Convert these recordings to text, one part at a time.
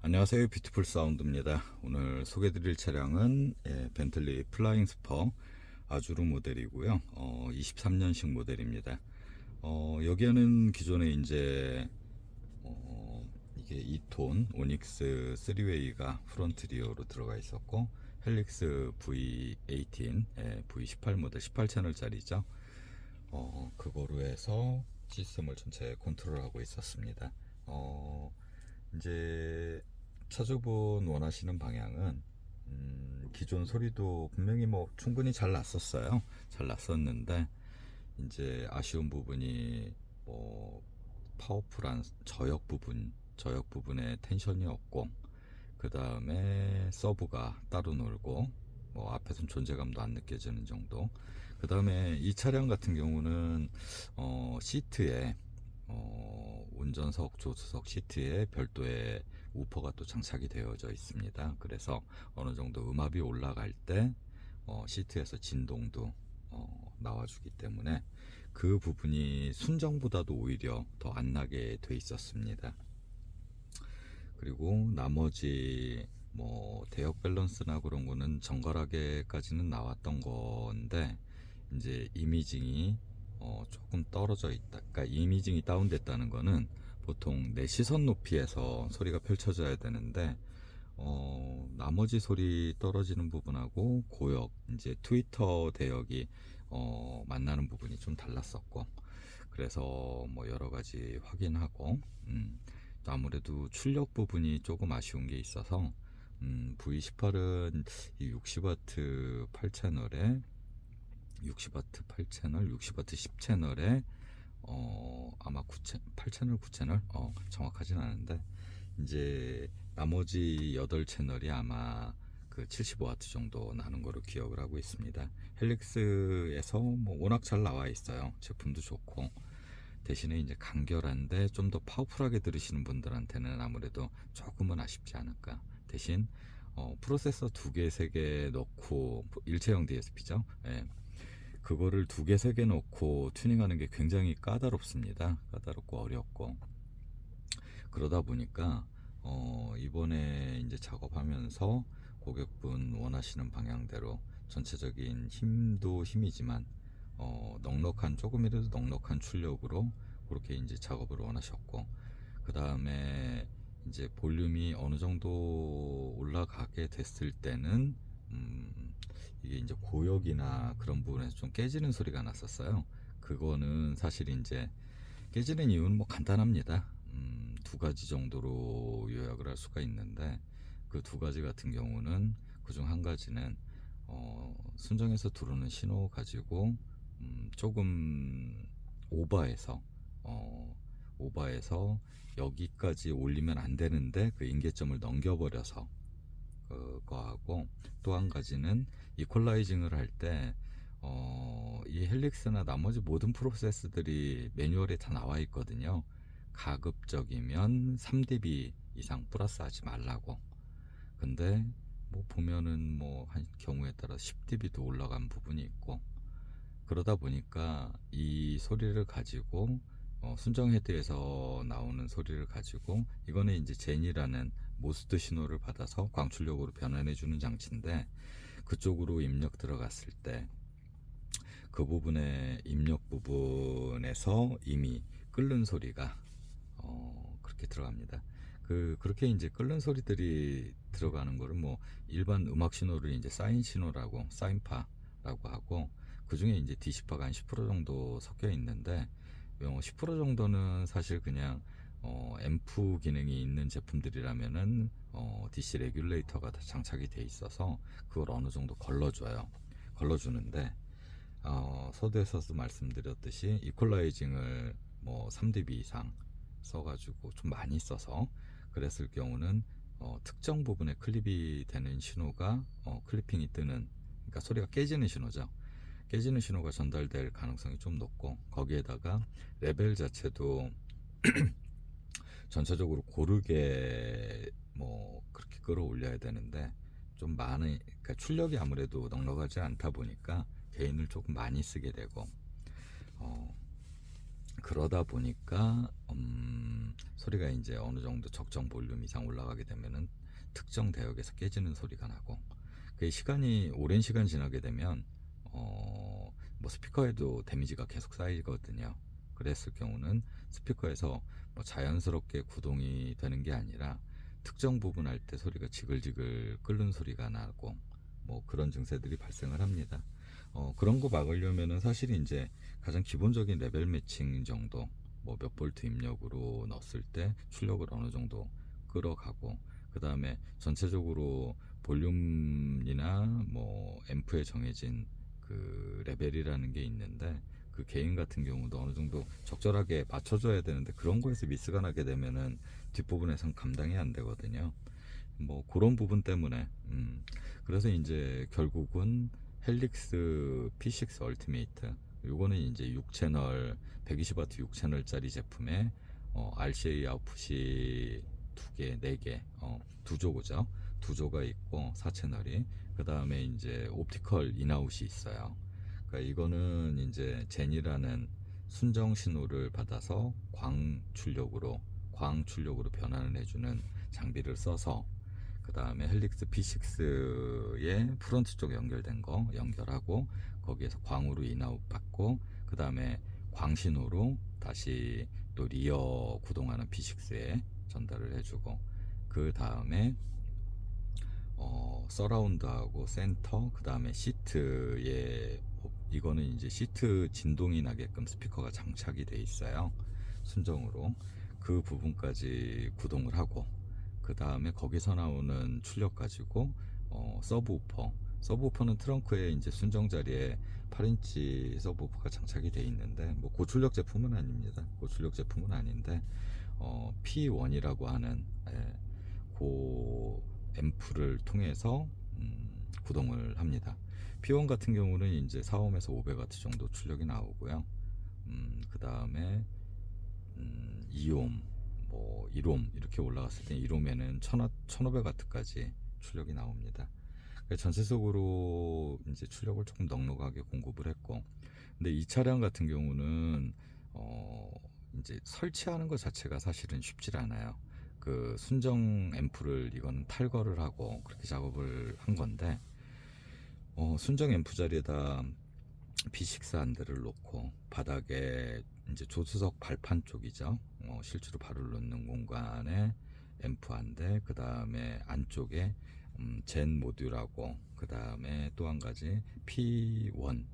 안녕하세요. 뷰티풀 사운드입니다. 오늘 소개드릴 차량은 벤틀리 플라잉 스퍼 아주르 모델이고요. 23년식 모델입니다. 여기에는 기존에 이제 이게 2톤 오닉스 3웨이가 프론트 리어로 들어가 있었고, 헬릭스 V18, V18 모델 18채널짜리죠. 그거로 해서 시스템을 전체 컨트롤하고 있었습니다. 이제 차주분 원하시는 방향은 기존 소리도 분명히 뭐 충분히 잘 났었어요. 잘 났었는데 이제 아쉬운 부분이 뭐 파워풀한 저역 부분에 텐션이 없고, 그 다음에 서브가 따로 놀고, 뭐 앞에선 존재감도 안 느껴지는 정도. 그 다음에 이 차량 같은 경우는 시트에 운전석, 조수석 시트에 별도의 우퍼가 또 장착이 되어져 있습니다. 그래서 어느 정도 음압이 올라갈 때 시트에서 진동도 나와주기 때문에 그 부분이 순정보다도 오히려 더 안 나게 돼 있었습니다. 그리고 나머지 뭐 대역 밸런스나 그런 거는 정갈하게까지는 나왔던 건데, 이제 이미징이 조금 떨어져 있다. 그러니까 이미징이 다운됐다는 거는 보통 내 시선 높이에서 소리가 펼쳐져야 되는데, 나머지 소리 떨어지는 부분하고 고역, 이제 트위터 대역이 만나는 부분이 좀 달랐었고, 그래서 뭐 여러 가지 확인하고, 또 아무래도 출력 부분이 조금 아쉬운 게 있어서, V18은 이 60W 8채널에 60W 8채널, 60W 10채널에 아마 8채널, 9채널 정확하진 않은데, 이제 나머지 8채널이 아마 그 75W 정도 나는 거로 기억을 하고 있습니다. 헬릭스에서 뭐 워낙 잘 나와 있어요. 제품도 좋고. 대신에 이제 간결한데 좀 더 파워풀하게 들으시는 분들한테는 아무래도 조금은 아쉽지 않을까. 대신 프로세서 2개, 3개 넣고, 일체형 DSP죠. 예. 그거를 2개, 3개 넣고 튜닝하는 게 굉장히 까다롭습니다. 까다롭고 어렵고. 그러다 보니까 이번에 이제 작업하면서 고객분 원하시는 방향대로 전체적인 힘도 힘이지만 넉넉한, 조금이라도 넉넉한 출력으로 그렇게 이제 작업을 원하셨고, 그 다음에 이제 볼륨이 어느 정도 올라가게 됐을 때는 이게 이제 고역이나 그런 부분에서 좀 깨지는 소리가 났었어요. 그거는 사실 이제 깨지는 이유는 뭐 간단합니다. 2가지 정도로 요약을 할 수가 있는데, 그 2가지 같은 경우는, 그중 한 가지는 순정에서 들어오는 신호 가지고 조금 오버해서 어, 오버해서 여기까지 올리면 안 되는데 그 임계점을 넘겨버려서 그거하고, 또 한 가지는 이퀄라이징을 할 때 이 헬릭스나 나머지 모든 프로세스들이 매뉴얼에 다 나와 있거든요. 가급적이면 3dB 이상 플러스 하지 말라고. 근데 뭐 보면은 뭐 한 경우에 따라 10dB도 올라간 부분이 있고, 그러다 보니까 이 소리를 가지고 순정 헤드에서 나오는 소리를 가지고, 이거는 이제 젠이라는 모스트 신호를 받아서 광출력으로 변환해 주는 장치인데, 그쪽으로 입력 들어갔을 때 그 부분의 입력 부분에서 이미 끓는 소리가 그렇게 들어갑니다. 그렇게 이제 끓는 소리들이 들어가는 거를 뭐 일반 음악 신호를 이제 사인 신호라고, 사인파라고 하고, 그 중에 이제 DC파가 한 10% 정도 섞여 있는데, 10% 정도는 사실 그냥 앰프 기능이 있는 제품들이라면은 DC 레귤레이터가 다 장착이 돼 있어서 그걸 어느 정도 걸러주는데, 서두에서도 말씀드렸듯이 이퀄라이징을 뭐 3dB 이상 써가지고 좀 많이 써서 그랬을 경우는 특정 부분에 클립이 되는 신호가 클리핑이 뜨는, 그러니까 소리가 깨지는 신호죠. 깨지는 신호가 전달될 가능성이 좀 높고, 거기에다가 레벨 자체도 전체적으로 고르게 뭐 그렇게 끌어올려야 되는데, 좀 많은, 그러니까 출력이 아무래도 넉넉하지 않다 보니까 개인을 조금 많이 쓰게 되고, 어, 그러다 보니까 소리가 이제 어느 정도 적정 볼륨 이상 올라가게 되면은 특정 대역에서 깨지는 소리가 나고, 그 시간이 오랜 시간 지나게 되면 뭐 스피커에도 데미지가 계속 쌓이거든요. 그랬을 경우는 스피커에서 뭐 자연스럽게 구동이 되는 게 아니라 특정 부분 할 때 소리가 지글지글 끓는 소리가 나고, 뭐 그런 증세들이 발생을 합니다. 그런 거 막으려면은 사실 이제 가장 기본적인 레벨 매칭 정도, 뭐 몇 볼트 입력으로 넣었을 때 출력을 어느 정도 끌어가고, 그 다음에 전체적으로 볼륨이나 뭐 앰프에 정해진 그 레벨이라는 게 있는데, 그 개인 같은 경우도 어느 정도 적절하게 맞춰줘야 되는데, 그런 거에서 미스가 나게 되면은 뒷부분에선 감당이 안 되거든요. 뭐 그런 부분 때문에 그래서 이제 결국은 헬릭스 P6 얼티메이트, 요거는 이제 6채널 120W 6채널짜리 제품에 RCA 아웃풋이 2개, 4개, 두 조고죠. 두 조가 있고 4채널이, 그 다음에 이제 옵티컬 인아웃이 있어요. 그러니까 이거는 이제 젠이라는 순정 신호를 받아서 광 출력으로 변환을 해주는 장비를 써서, 그 다음에 헬릭스 P6에 프론트 쪽 연결된 거 연결하고, 거기에서 광으로 인아웃 받고, 그 다음에 광신호로 다시 또 리어 구동하는 P6에 전달을 해주고, 그 다음에 서라운드하고 센터, 그 다음에 시트에, 이거는 이제 시트 진동이 나게끔 스피커가 장착이 돼 있어요. 순정으로 그 부분까지 구동을 하고, 그 다음에 거기서 나오는 출력 가지고 서브우퍼는 트렁크에 이제 순정 자리에 8인치 서브우퍼가 장착이 돼 있는데, 뭐 고출력 제품은 아닙니다. 고출력 제품은 아닌데 P1이라고 하는, 고 앰프를 통해서 구동을 합니다. P1 같은 경우는 이제 4ohm에서 500W 정도 출력이 나오고요. 그 다음에 2ohm, 뭐 1ohm 이렇게 올라갔을 때 1ohm에는 1500W까지 출력이 나옵니다. 전체적으로 이제 출력을 조금 넉넉하게 공급을 했고, 근데 이 차량 같은 경우는 이제 설치하는 것 자체가 사실은 쉽지 않아요. 그 순정 앰프를 이거는 탈거를 하고 그렇게 작업을 한 건데, 순정 앰프 자리에다 B6 한 대를 놓고, 바닥에 이제 조수석 발판 쪽이죠. 실제로 발을 놓는 공간에 앰프 한 대, 그 다음에 안쪽에 젠 모듈하고, 그 다음에 또 한 가지 P1,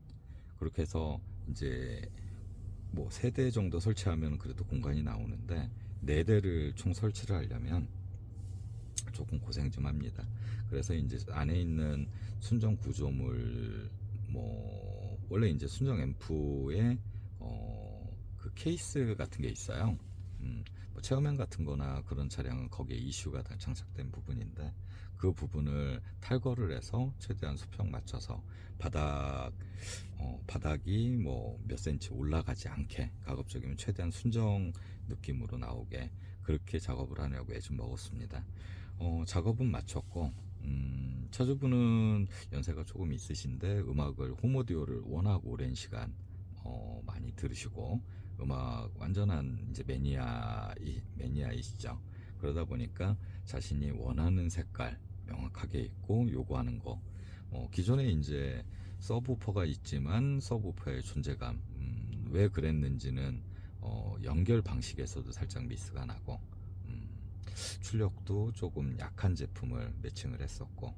그렇게 해서 이제 뭐 3대 정도 설치하면 그래도 공간이 나오는데, 4대를 총 설치를 하려면 조금 고생 좀 합니다. 그래서 이제 안에 있는 순정 구조물, 뭐 원래 이제 순정 앰프에 그 케이스 같은 게 있어요. 뭐 체어맨 같은 거나 그런 차량은 거기에 이슈가 다 장착된 부분인데, 그 부분을 탈거를 해서 최대한 수평 맞춰서 바닥이 뭐 몇 센치 올라가지 않게, 가급적이면 최대한 순정 느낌으로 나오게 그렇게 작업을 하려고 애좀 먹었습니다. 작업은 마쳤고, 차주분은 연세가 조금 있으신데 음악을 홈오디오를 워낙 오랜 시간 많이 들으시고, 음악 완전한 이제 매니아이시죠. 그러다 보니까 자신이 원하는 색깔 명확하게 있고 요구하는 거, 기존에 이제 서브우퍼가 있지만 서브우퍼의 존재감, 왜 그랬는지는 연결 방식에서도 살짝 미스가 나고, 출력도 조금 약한 제품을 매칭을 했었고,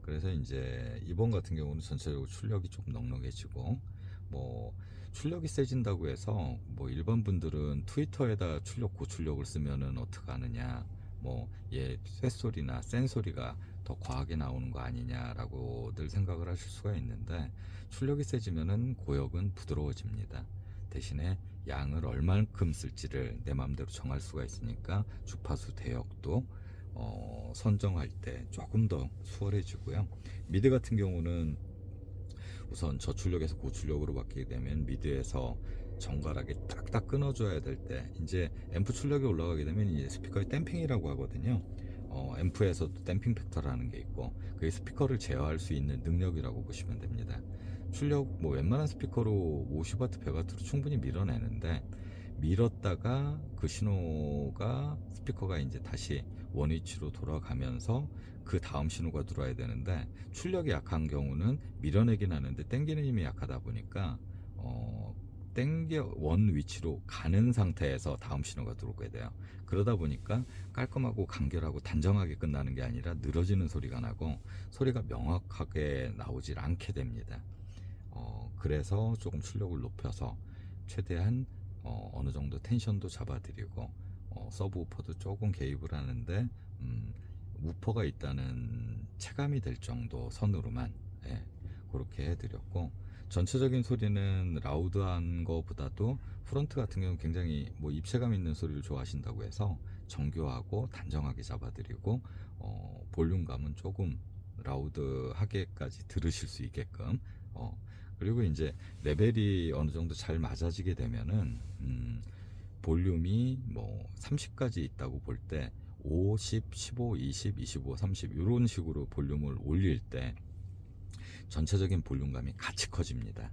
그래서 이제 이번 같은 경우는 전체적으로 출력이 조금 넉넉해지고, 뭐 출력이 세진다고 해서 뭐 일반 분들은 트위터에다 고출력을 쓰면은 어떻게 하느냐, 뭐얘 쇳소리나 센 소리가 더 과하게 나오는 거 아니냐라고들 생각을 하실 수가 있는데, 출력이 세지면은 고역은 부드러워집니다. 대신에 양을 얼만큼 쓸지를 내 마음대로 정할 수가 있으니까 주파수 대역도 선정할 때 조금 더 수월해지고요. 미드 같은 경우는 우선 저출력에서 고출력으로 바뀌게 되면 미드에서 정갈하게 딱딱 끊어줘야 될 때, 이제 앰프 출력이 올라가게 되면 이제 스피커의 댐핑이라고 하거든요. 앰프에서도 댐핑 팩터라는 게 있고, 그게 스피커를 제어할 수 있는 능력이라고 보시면 됩니다. 출력 뭐 웬만한 스피커로 50W, 100W로 충분히 밀어내는데, 밀었다가 그 신호가 스피커가 이제 다시 원위치로 돌아가면서 그 다음 신호가 들어와야 되는데, 출력이 약한 경우는 밀어내긴 하는데 당기는 힘이 약하다 보니까 당겨 원 위치로 가는 상태에서 다음 신호가 들어오게 돼요. 그러다 보니까 깔끔하고 간결하고 단정하게 끝나는 게 아니라 늘어지는 소리가 나고 소리가 명확하게 나오질 않게 됩니다. 그래서 조금 출력을 높여서 최대한 어느 정도 텐션도 잡아드리고 서브우퍼도 조금 개입을 하는데 우퍼가 있다는 체감이 될 정도 선으로만, 예, 그렇게 해드렸고, 전체적인 소리는 라우드한 거보다도 프론트 같은 경우는 굉장히 뭐 입체감 있는 소리를 좋아하신다고 해서 정교하고 단정하게 잡아드리고, 볼륨감은 조금 라우드하게까지 들으실 수 있게끔, 그리고 이제 레벨이 어느 정도 잘 맞아지게 되면은 볼륨이 뭐 30까지 있다고 볼 때 50, 15, 20, 25, 30 이런 식으로 볼륨을 올릴 때 전체적인 볼륨감이 같이 커집니다.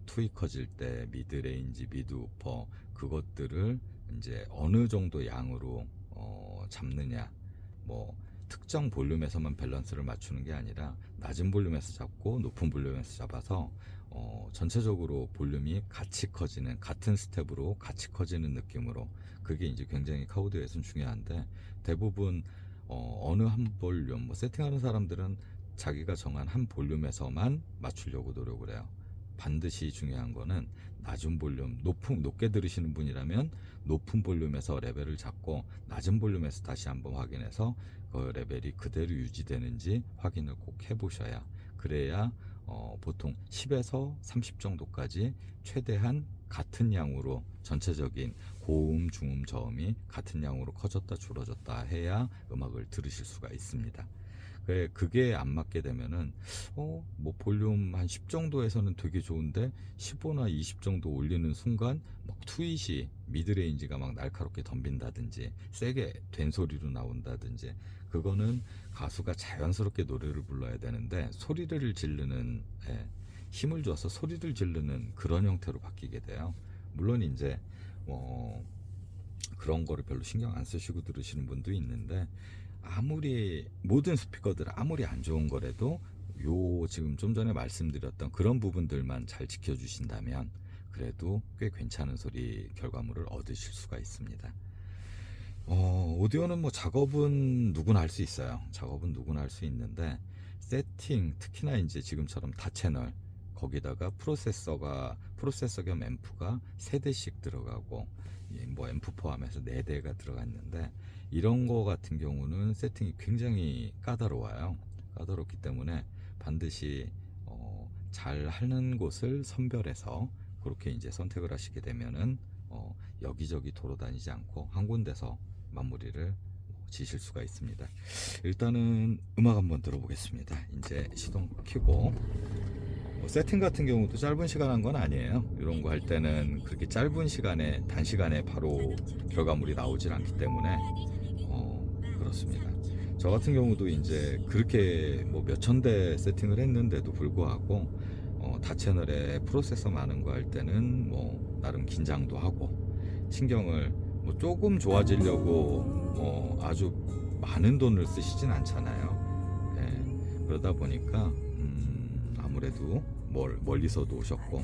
투이 커질 때 미드레인지, 미드우퍼 그것들을 이제 어느 정도 양으로 잡느냐, 뭐 특정 볼륨에서만 밸런스를 맞추는 게 아니라 낮은 볼륨에서 잡고 높은 볼륨에서 잡아서 전체적으로 볼륨이 같이 커지는, 같은 스텝으로 같이 커지는 느낌으로, 그게 이제 굉장히 카우드에서는 중요한데, 대부분 어느 한 볼륨, 뭐 세팅하는 사람들은 자기가 정한 한 볼륨에서만 맞추려고 노력을 해요. 반드시 중요한 거는 낮은 볼륨, 높게 들으시는 분이라면 높은 볼륨에서 레벨을 잡고 낮은 볼륨에서 다시 한번 확인해서 그 레벨이 그대로 유지되는지 확인을 꼭 해보셔야, 그래야 보통 10에서 30 정도까지 최대한 같은 양으로 전체적인 고음, 중음, 저음이 같은 양으로 커졌다 줄어졌다 해야 음악을 들으실 수가 있습니다. 그게 안 맞게 되면은 뭐 볼륨 한 10 정도에서는 되게 좋은데 15나 20 정도 올리는 순간 막 트윗이 미드레인지가 막 날카롭게 덤빈다든지 세게 된 소리로 나온다든지, 그거는 가수가 자연스럽게 노래를 불러야 되는데 소리를 지르는, 힘을 줘서 소리를 지르는 그런 형태로 바뀌게 돼요. 물론 이제 그런 거를 별로 신경 안 쓰시고 들으시는 분도 있는데, 아무리 모든 스피커들 아무리 안 좋은 거라도 지금 좀 전에 말씀드렸던 그런 부분들만 잘 지켜주신다면 그래도 꽤 괜찮은 소리 결과물을 얻으실 수가 있습니다. 오디오는 뭐 작업은 누구나 할 수 있어요. 작업은 누구나 할 수 있는데, 세팅, 특히나 이제 지금처럼 다채널, 거기다가 프로세서 겸 앰프가 3대씩 들어가고, 뭐 앰프 포함해서 4대가 들어갔는데, 이런 거 같은 경우는 세팅이 굉장히 까다로워요. 까다롭기 때문에 반드시 잘 하는 곳을 선별해서 그렇게 이제 선택을 하시게 되면은 여기저기 돌아다니지 않고 한 군데서 마무리를 지실 수가 있습니다. 일단은 음악 한번 들어보겠습니다. 이제 시동 켜고, 세팅 같은 경우도 짧은 시간 한 건 아니에요. 이런 거 할 때는 그렇게 짧은 시간에, 단시간에 바로 결과물이 나오질 않기 때문에 그렇습니다. 저 같은 경우도 이제 그렇게 뭐 몇천 대 세팅을 했는데도 불구하고 다채널에 프로세서 많은 거 할 때는 뭐 나름 긴장도 하고, 신경을 뭐 조금 좋아지려고 아주 많은 돈을 쓰시진 않잖아요. 그러다 보니까 아무래도 멀리서도 오셨고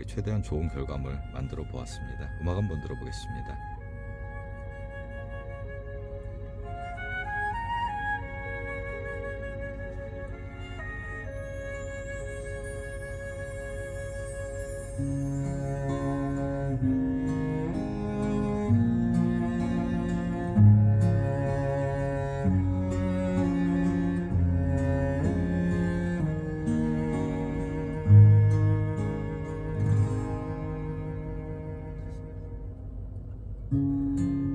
최대한 좋은 결과물 만들어 보았습니다. 음악 한번 들어보겠습니다.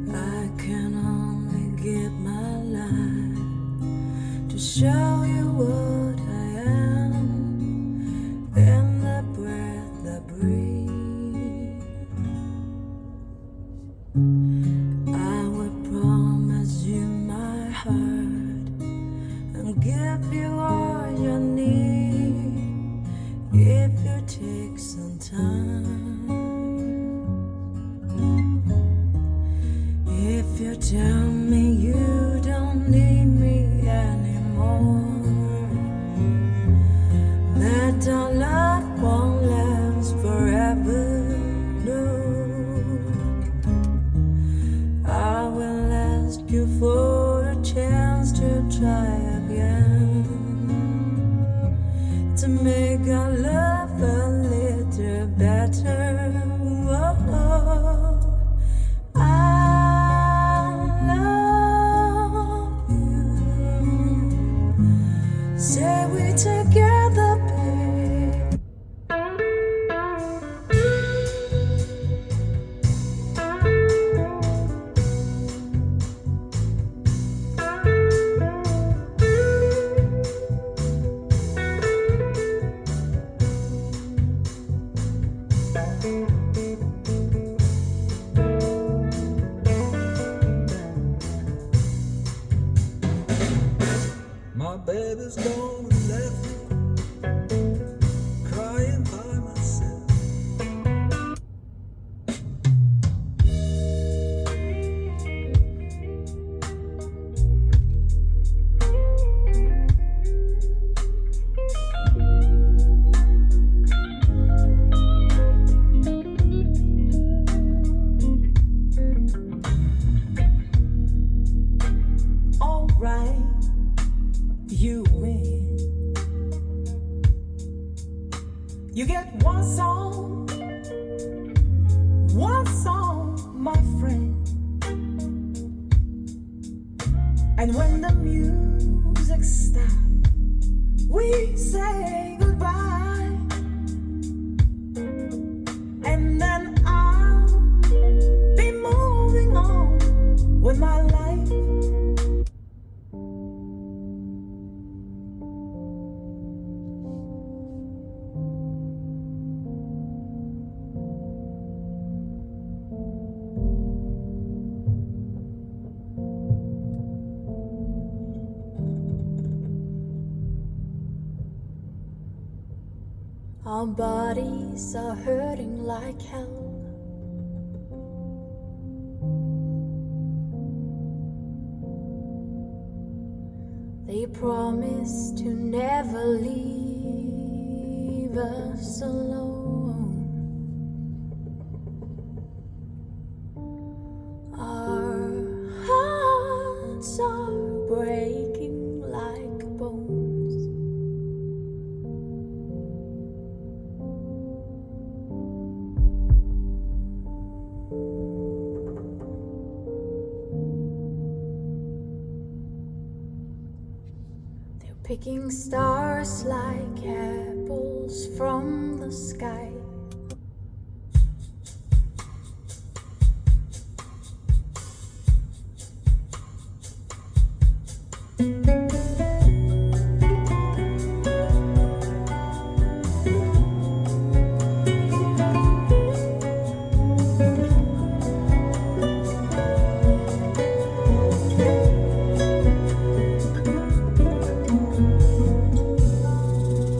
I can only give my life to show you what I am in the breath I breathe. I would promise you my heart and give you all you need if you take some time. need me anymore. That our love won't last forever. No, I will ask you for a chance to try again, to make our love a little better. Whoa, I love you. Say we together, babe. My baby's gone and left me, crying by myself. Alright, you win. You get one song, my friend. And when the music stops, we say goodbye. And then I'll be moving on with my life. Our bodies are hurting like hell. They promise to never leave us alone. Our hearts are breaking like bones. Picking stars like apples from the sky.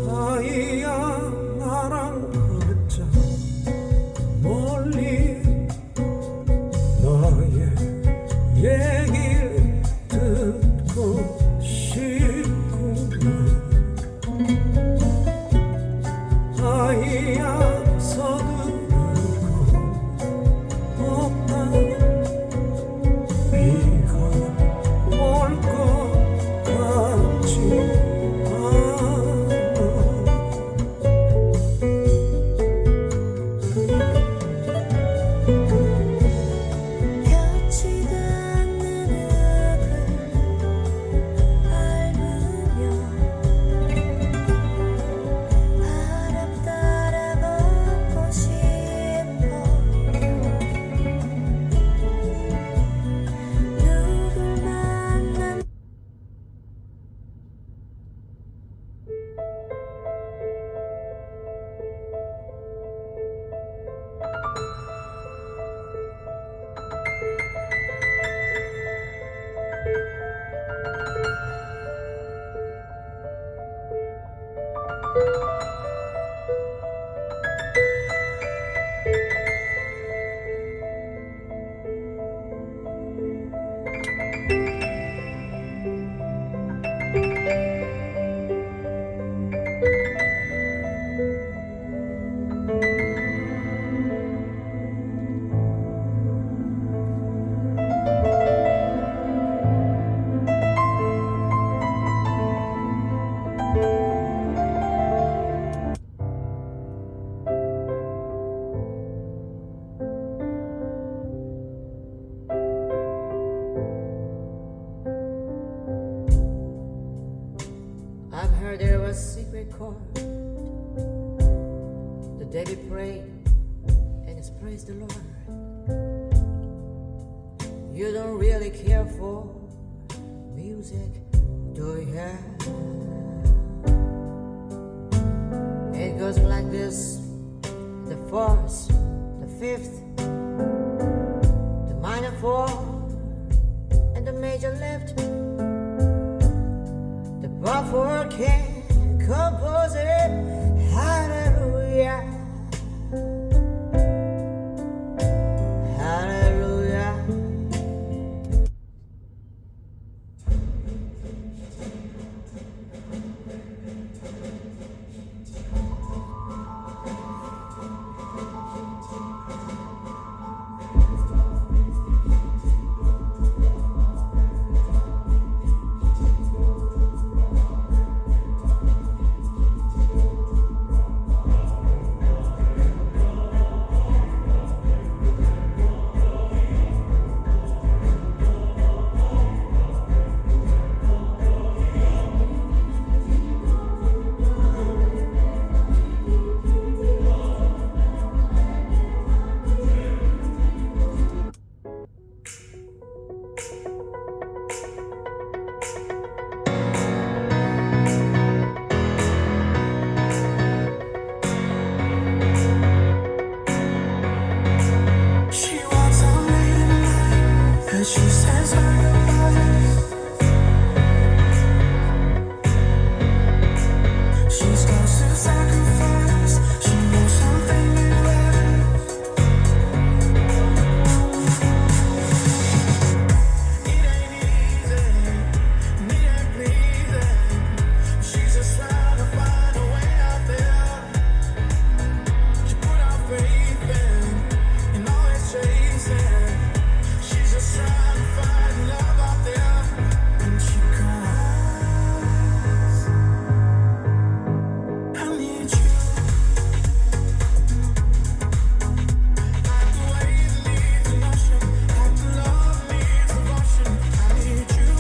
아이야 나랑 걷자 멀리 너의 얘기를 듣고 싶구나. 아이야 서두르고 없다. 비가 올 것 같지 겹치지 않는 흙을 밟으며 바람 따라 걷고 싶어요. 누굴 만난 heard there was a secret chord that David prayed, and it's praise the Lord. You don't really care for music, do you? It goes like this: the fourth, the fifth, the minor fourth, and the major lift. The buffer can compose it. Hallelujah. Hallelujah. She walks out late at night and she says her goodbyes. She starts to sacrifice. She knows something ain't right. It ain't easy, and it ain't pleasing. She's just trying to find a way out there. She put our faith in. And always chasing. She's just trying to find love out there. And she cries. I need you. Like the waves needs an ocean. Like the love needs devotion. I need you.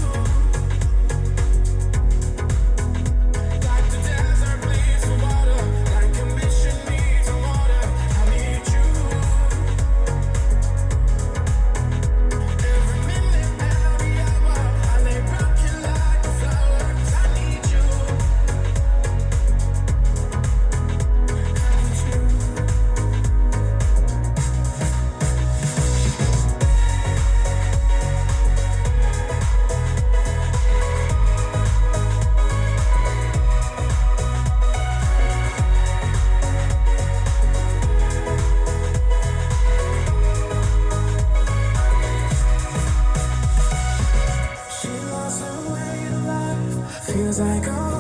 Like the desert bleeds for water. Like ambition needs water. I need you. Every minute, every hour, I lay broken like a flower. 'Cause I need you. I need you. She lost her way to life. Feels like a